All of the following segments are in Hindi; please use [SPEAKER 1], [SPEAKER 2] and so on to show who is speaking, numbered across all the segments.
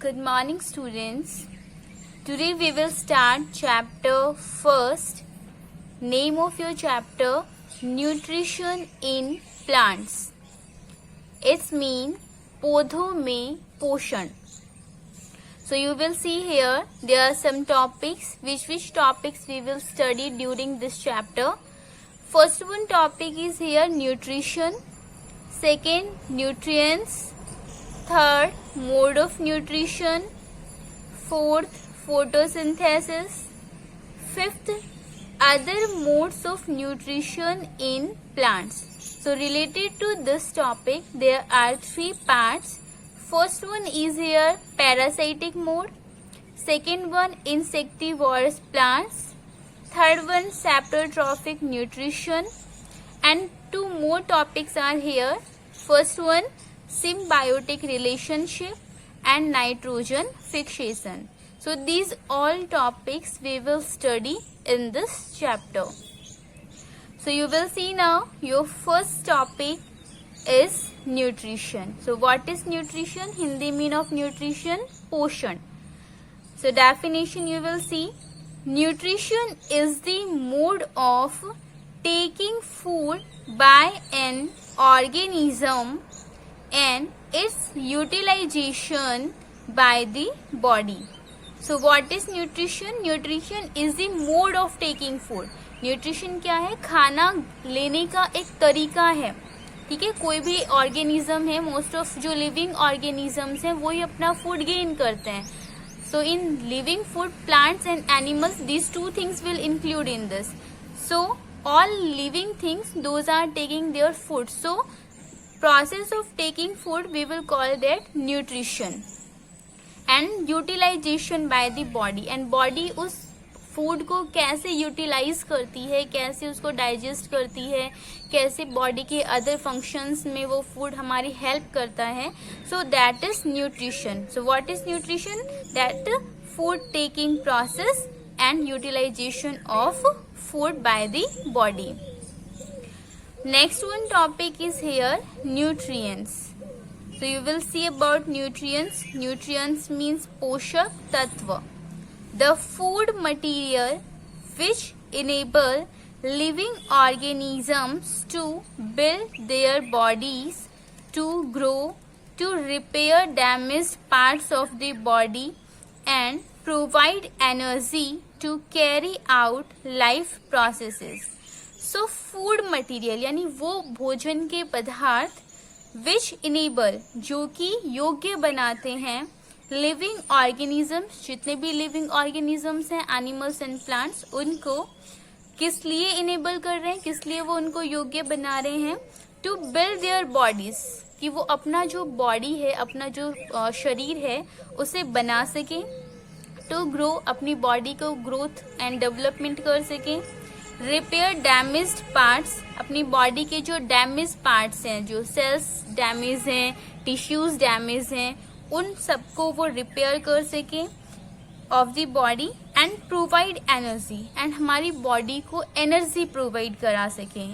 [SPEAKER 1] Good morning, students. Today we will start chapter first. Name of your chapter: Nutrition in Plants. It's mean पौधों में पोषण. So you will see here there are some topics. Which topics we will study during this chapter? First one topic is here nutrition. Second, nutrients. Third, mode of nutrition. Fourth, photosynthesis. Fifth, other modes of nutrition in plants. So related to this topic, there are three parts. First one is here parasitic mode. Second one, insectivorous plants. Third one, saprotrophic nutrition. And two more topics are here. First one, symbiotic relationship and nitrogen fixation. So these all topics we will study in this chapter. So you will see now your first topic is nutrition. So what is nutrition? Hindi mean of nutrition, पोषण. So definition you will see. Nutrition is the mode of taking food by an organism and its utilization by the body. So what is nutrition? Nutrition is the mode of taking food. Nutrition क्या है? खाना लेने का एक तरीका है. ठीक है, कोई भी ऑर्गेनिज्म है, मोस्ट ऑफ जो लिविंग ऑर्गेनिजम्स हैं वही अपना फूड गेन करते हैं. So in living food, plants and animals, these two things will include in this. So all living things, those are taking their food. So process of taking food we will call that nutrition. And utilization by the body. And body उस फूड को कैसे यूटिलाइज करती है, कैसे उसको डाइजेस्ट करती है, कैसे बॉडी के अदर फंक्शंस में वो फूड हमारी हेल्प करता है. So that is nutrition. So what is nutrition? That food taking process and utilization of food by the body. Next one topic is here nutrients. So you will see about nutrients. Nutrients means पोषक तत्व. The food material which enable living organisms to build their bodies, to grow, to repair damaged parts of the body and provide energy to carry out life processes. So food material यानी वो भोजन के पदार्थ which enable, जो कि योग्य बनाते हैं, लिविंग ऑर्गेनिजम्स, जितने भी लिविंग ऑर्गेनिजम्स हैं, एनिमल्स एंड प्लांट्स, उनको किस लिए इनेबल कर रहे हैं, किस लिए वो उनको योग्य बना रहे हैं? टू बिल्ड देयर बॉडीज, कि वो अपना जो बॉडी है, अपना जो शरीर है उसे बना सके. टू ग्रो, अपनी बॉडी को ग्रोथ एंड डेवलपमेंट कर सके. रिपेयर डैमेज्ड पार्ट्स, अपनी बॉडी के जो डैमेज पार्ट्स हैं, जो सेल्स डैमेज हैं, टिश्यूज डैमेज हैं, उन सबको वो रिपेयर कर सके of the body. And provide energy, and हमारी बॉडी को एनर्जी प्रोवाइड करा सके.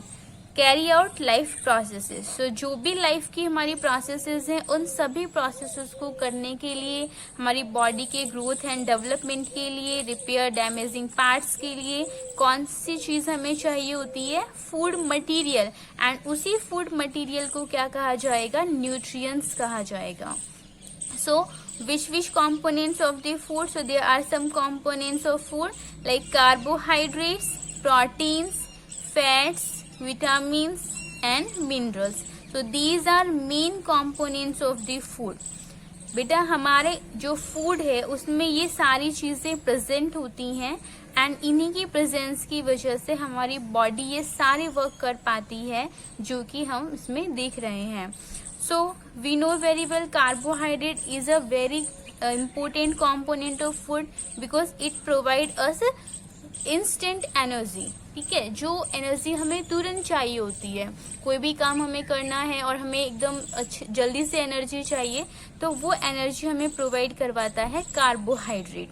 [SPEAKER 1] Carry out life processes. So जो भी लाइफ की हमारी प्रोसेसेस हैं, उन सभी प्रोसेसेस को करने के लिए, हमारी बॉडी के ग्रोथ एंड डेवलपमेंट के लिए, रिपेयर डैमेजिंग पार्ट्स के लिए कौन सी चीज हमें चाहिए होती है? Food material. एंड उसी फूड मटेरियल को क्या कहा जाएगा? न्यूट्रिएंट्स कहा जाएगा. So which components of the food? So there are some components of food like carbohydrates, proteins, fats, vitamins and minerals. So these are main components of the food. बेटा हमारे जो फूड है उसमें ये सारी चीजें प्रेजेंट होती हैं एंड इन्हीं की प्रेजेंस की वजह से हमारी बॉडी ये सारे वर्क कर पाती है जो कि हम इसमें देख रहे हैं. So we know very well carbohydrate is a very important component of food because it provide us instant energy. ठीक है, जो एनर्जी हमें तुरंत चाहिए होती है, कोई भी काम हमें करना है और हमें एकदम जल्दी से एनर्जी चाहिए, तो वो एनर्जी हमें प्रोवाइड करवाता है कार्बोहाइड्रेट.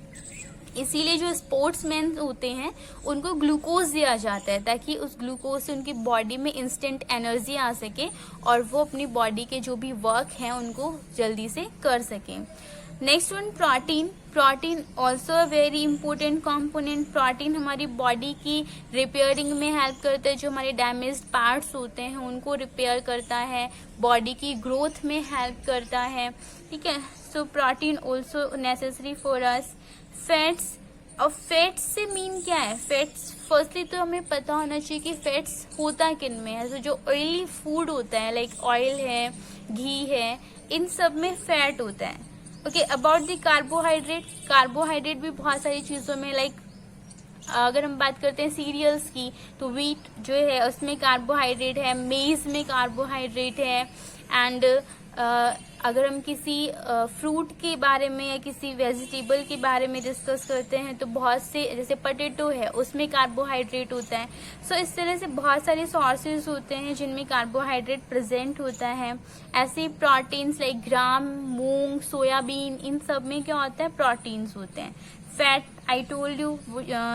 [SPEAKER 1] इसीलिए जो स्पोर्ट्समैन होते हैं उनको ग्लूकोज दिया जाता है ताकि उस ग्लूकोज से उनकी बॉडी में इंस्टेंट एनर्जी आ सके और वो अपनी बॉडी के जो भी वर्क हैं उनको जल्दी से कर सकें. Next one protein. Protein also a very important component. Protein हमारी बॉडी की रिपेयरिंग में हेल्प करता है. जो हमारे डैमेज पार्ट्स होते हैं उनको रिपेयर करता है, बॉडी की ग्रोथ में हेल्प करता है. ठीक है, so protein also necessary for us. Fats. अब फैट्स से मीन क्या है? फैट्स फर्स्टली तो हमें पता होना चाहिए कि फैट्स होता किन में है. तो जो ऑयली फूड होता है लाइक ऑयल है, घी है, इन सब में फैट होता है. Okay, about the carbohydrate. Carbohydrate भी बहुत सारी चीजों में लाइक अगर हम बात करते हैं सीरियल्स की तो व्हीट जो है उसमें कार्बोहाइड्रेट है, मेज में कार्बोहाइड्रेट है. एंड अगर हम किसी फ्रूट के बारे में या किसी वेजिटेबल के बारे में डिस्कस करते हैं तो बहुत से, जैसे पोटैटो है उसमें कार्बोहाइड्रेट होता है. सो इस तरह से बहुत सारे सोर्सेज होते हैं जिनमें कार्बोहाइड्रेट प्रेजेंट होता है. ऐसे प्रोटीन्स लाइक ग्राम, मूंग, सोयाबीन, इन सब में क्या होता है? प्रोटीन्स होते हैं. Fat, I told you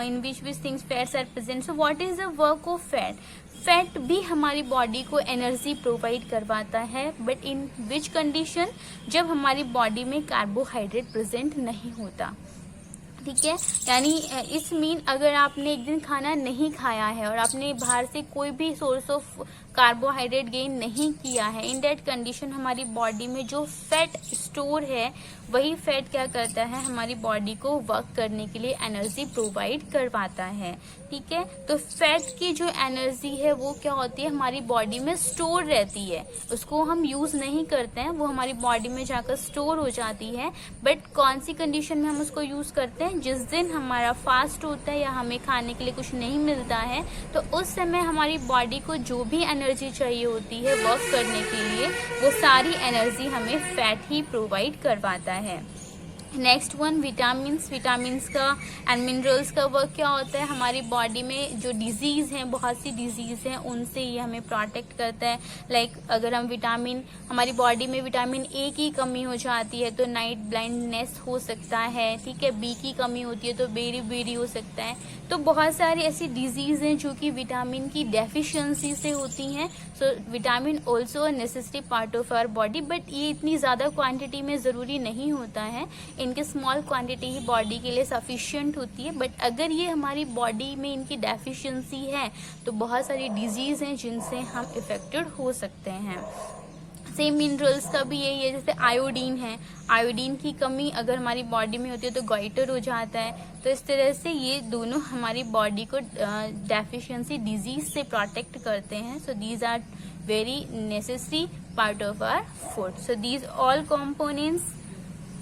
[SPEAKER 1] in which things fats are present. So what is the work of fat? Fat भी हमारी बॉडी को एनर्जी प्रोवाइड करवाता है, बट इन विच कंडीशन? जब हमारी बॉडी में कार्बोहाइड्रेट प्रेजेंट नहीं होता. ठीक है, यानी इस मीन अगर आपने एक दिन खाना नहीं खाया है और आपने बाहर से कोई भी सोर्स ऑफ कार्बोहाइड्रेट गेन नहीं किया है, इन दैट कंडीशन हमारी बॉडी में जो फैट स्टोर है वही फैट क्या करता है? हमारी बॉडी को वर्क करने के लिए एनर्जी प्रोवाइड करवाता है. ठीक है, तो फैट की जो एनर्जी है वो क्या होती है? हमारी बॉडी में स्टोर रहती है. उसको हम यूज नहीं करते हैं, वो हमारी बॉडी में जाकर स्टोर हो जाती है. बट कौन सी कंडीशन में हम उसको यूज करते हैं? जिस दिन हमारा फास्ट होता है या हमें खाने के लिए कुछ नहीं मिलता है, तो उस समय हमारी बॉडी को जो भी एनर्जी चाहिए होती है वर्क करने के लिए, वो सारी एनर्जी हमें फैट ही प्रोवाइड करवाता है. Next one vitamins. विटामिन्स का एंड मिनरल्स का वर्क क्या होता है? हमारी बॉडी में जो डिजीज हैं, बहुत सी डिजीज हैं, उनसे ये हमें प्रोटेक्ट करता है. लाइक अगर हम हमारी बॉडी में विटामिन ए की कमी हो जाती है तो नाइट ब्लाइंडनेस हो सकता है. ठीक है, बी की कमी होती है तो बेरी हो सकता है. तो बहुत सारी ऐसी डिजीज हैं जो कि विटामिन की डेफिशिएंसी से होती हैं. So vitamin also necessary part of our body, but ये इतनी ज्यादा क्वांटिटी में जरूरी नहीं होता है. इनके स्मॉल क्वांटिटी ही बॉडी के लिए सफिशिएंट होती है. बट अगर ये हमारी बॉडी में इनकी डेफिशिएंसी है तो बहुत सारी डिजीज हैं जिनसे हम इफेक्टेड हो सकते हैं. सेम मिनरल्स का भी यही है. जैसे आयोडीन है, आयोडीन की कमी अगर हमारी बॉडी में होती है तो गॉइटर हो जाता है. तो इस तरह से ये दोनों हमारी बॉडी को डेफिशिएंसी डिजीज से प्रोटेक्ट करते हैं. So these are very necessary part of our food. So these all components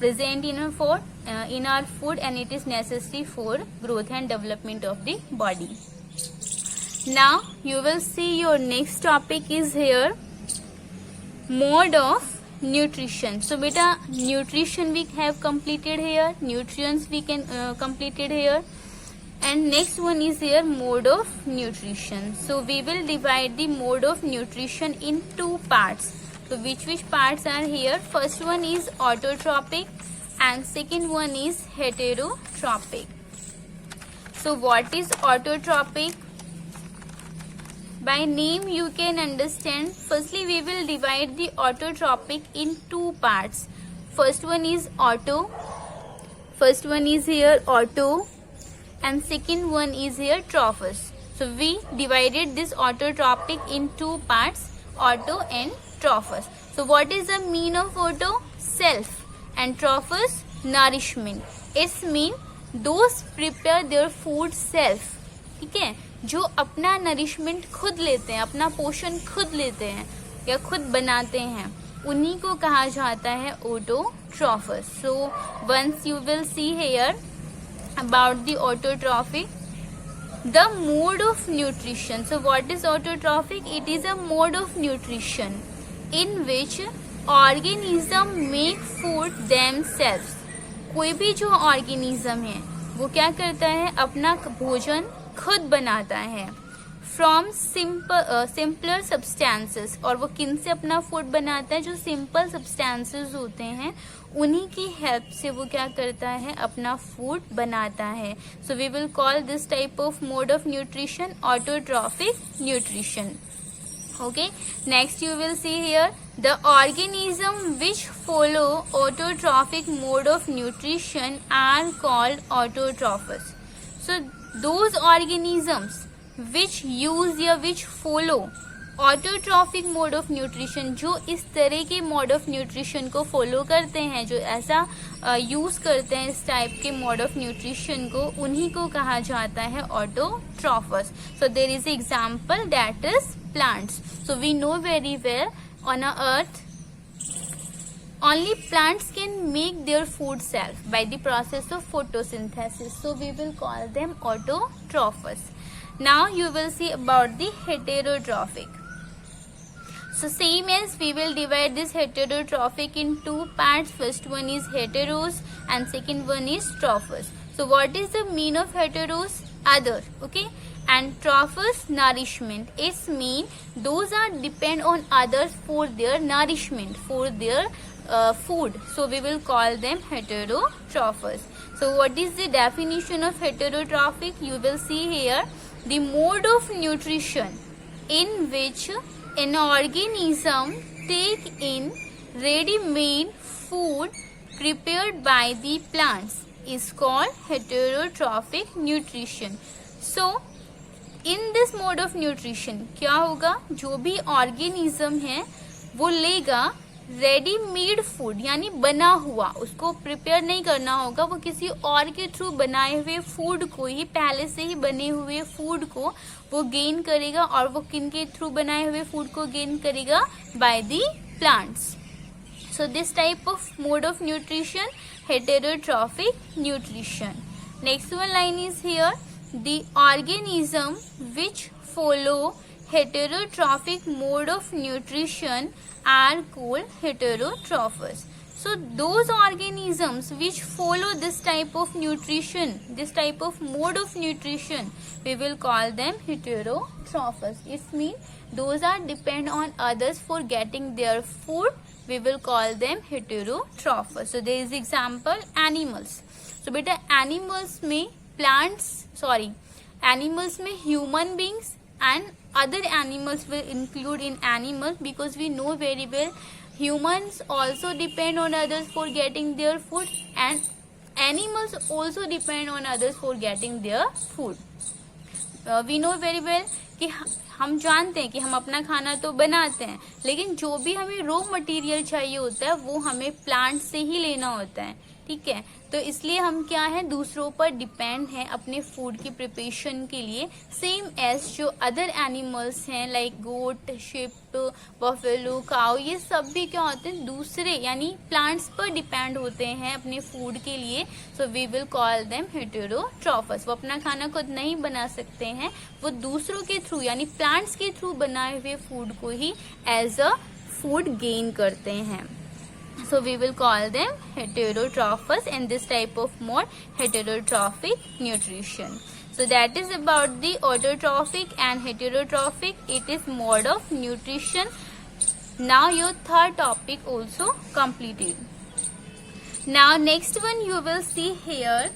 [SPEAKER 1] present in our food and it is necessary for growth and development of the body. Now you will see your next topic is here mode of nutrition. So beta nutrition we have completed here, nutrients we can completed here, and next one is here mode of nutrition. So we will divide the mode of nutrition in two parts. So which parts are here? First one is autotrophic and second one is heterotrophic. So what is autotrophic? By name you can understand. Firstly we will divide the autotrophic in two parts. First one is here auto and second one is here trophus. So we divided this autotrophic in two parts, auto and trophus. So what is the mean of auto? Self, and trophus nourishment. It's mean those prepare their food self. ठीक है, जो अपना नरिशमेंट खुद लेते हैं, अपना पोषण खुद लेते हैं या खुद बनाते हैं, उन्हीं को कहा जाता है autotrophus. So once you will see here about the autotrophic, the mode of nutrition. So what is autotrophic? It is a mode of nutrition in which organism make food themselves. कोई भी जो ऑर्गेनिज्म है वो क्या करता है? अपना भोजन खुद बनाता है फ्रॉम सिंपलर सब्सटेंसेस. और वो किन से अपना फूड बनाता है? जो सिंपल सब्सटेंसेस होते हैं उन्हीं की हेल्प से वो क्या करता है? अपना फूड बनाता है. So we will call this type of mode of nutrition autotrophic nutrition. Okay, next you will see here the organism which follow autotrophic mode of nutrition are called autotrophs. So those organisms which use या which follow autotrophic mode of nutrition, जो इस तरह के मोड ऑफ न्यूट्रिशन को फॉलो करते हैं, जो ऐसा यूज करते हैं इस टाइप के मोड ऑफ न्यूट्रिशन को, उन्हीं को कहा जाता है autotrophs. So there is example that is plants. So we know very well on a earth only plants can make their food self by the process of photosynthesis. So we will call them autotrophs. Now you will see about the heterotrophic. So same as we will divide this heterotrophic in two parts. First one is heteros and second one is trophos. So what is the mean of heteros? Other. Okay. And trophos, nourishment. It mean those are depend on others for their nourishment, for their food. So we will call them heterotrophos. So what is the definition of heterotrophic? You will see here the mode of nutrition in which an organism take in ready-made food prepared by the plants is called heterotrophic nutrition. So in this mode of nutrition क्या होगा, जो भी ऑर्गेनिज्म है वो लेगा रेडीमेड फूड, यानी बना हुआ, उसको प्रिपेयर नहीं करना होगा, वो किसी और के थ्रू बनाए हुए फूड को ही, पहले से ही बने हुए फूड को वो गेन करेगा. और वो किन के थ्रू बनाए हुए फूड को गेन करेगा? By the plants. So this type of mode of nutrition, heterotrophic nutrition. Next one line is here, the organism which follow heterotrophic mode of nutrition are called heterotrophs. So those organisms which follow this type of nutrition, this type of mode of nutrition, we will call them heterotrophs. It means those are depend on others for getting their food. We will call them heterotrophs. So there is example animals. So beta animals में plants, animals में human beings and other animals will include in animals, because we know very well humans also depend on others for getting their food and animals also depend on others for getting their food. We know very well कि हम जानते हैं कि हम अपना खाना तो बनाते हैं, लेकिन जो भी हमें रॉ मटेरियल चाहिए होता है वो हमें प्लांट से ही लेना होता है. ठीक है, तो इसलिए हम क्या है, दूसरों पर डिपेंड हैं अपने फूड की प्रिपरेशन के लिए. सेम एज जो अदर एनिमल्स हैं लाइक गोट, शिप, बफेलो, काउ, ये सब भी क्या होते हैं, दूसरे यानी प्लांट्स पर डिपेंड होते हैं अपने फूड के लिए. So we will call them heterotrophs. वो अपना खाना खुद नहीं बना सकते हैं, वो दूसरों के थ्रू यानी प्लांट्स के थ्रू बनाए हुए फूड को ही एज अ फूड गेन करते हैं. So we will call them heterotrophs, and this type of mode heterotrophic nutrition. So that is about the autotrophic and heterotrophic. It is mode of nutrition. Now your third topic also completed. Now next one you will see here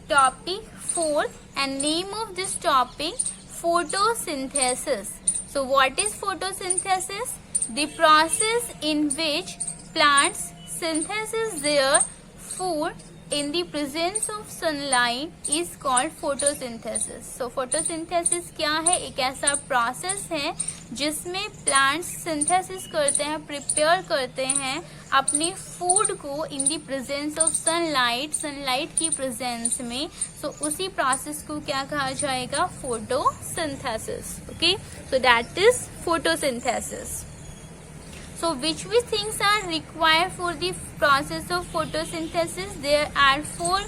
[SPEAKER 1] topic 4, and name of this topic photosynthesis. So what is photosynthesis? The process in which plants synthesize their food in the presence of sunlight is called photosynthesis. So photosynthesis क्या है? एक ऐसा प्रोसेस है जिसमें प्लांट्स सिंथेसिस करते हैं, प्रिपेयर करते हैं अपने फूड को in the presence of sunlight, sunlight की प्रेजेंस में. सो उसी प्रोसेस को क्या कहा जाएगा? Photosynthesis. Okay, so that is photosynthesis. So which things are required for the process of photosynthesis? There are 4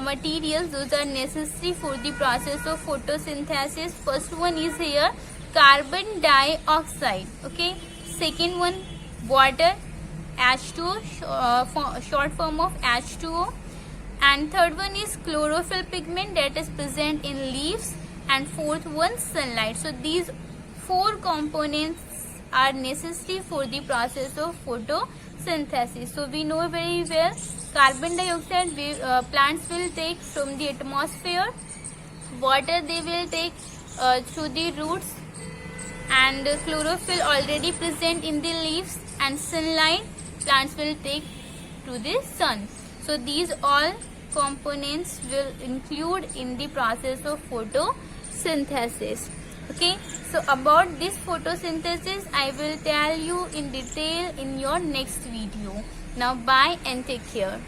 [SPEAKER 1] materials those are necessary for the process of photosynthesis. First one is here carbon dioxide. Okay. Second one water, H2O, short form of H2O. And third one is chlorophyll pigment that is present in leaves. And fourth one sunlight. So these 4 components are necessary for the process of photosynthesis. So we know very well carbon dioxide plants will take from the atmosphere, water they will take through the roots, and chlorophyll already present in the leaves, and sunlight plants will take to the sun. So these all components will include in the process of photosynthesis. Okay, so about this photosynthesis I will tell you in detail in your next video. Now bye and take care.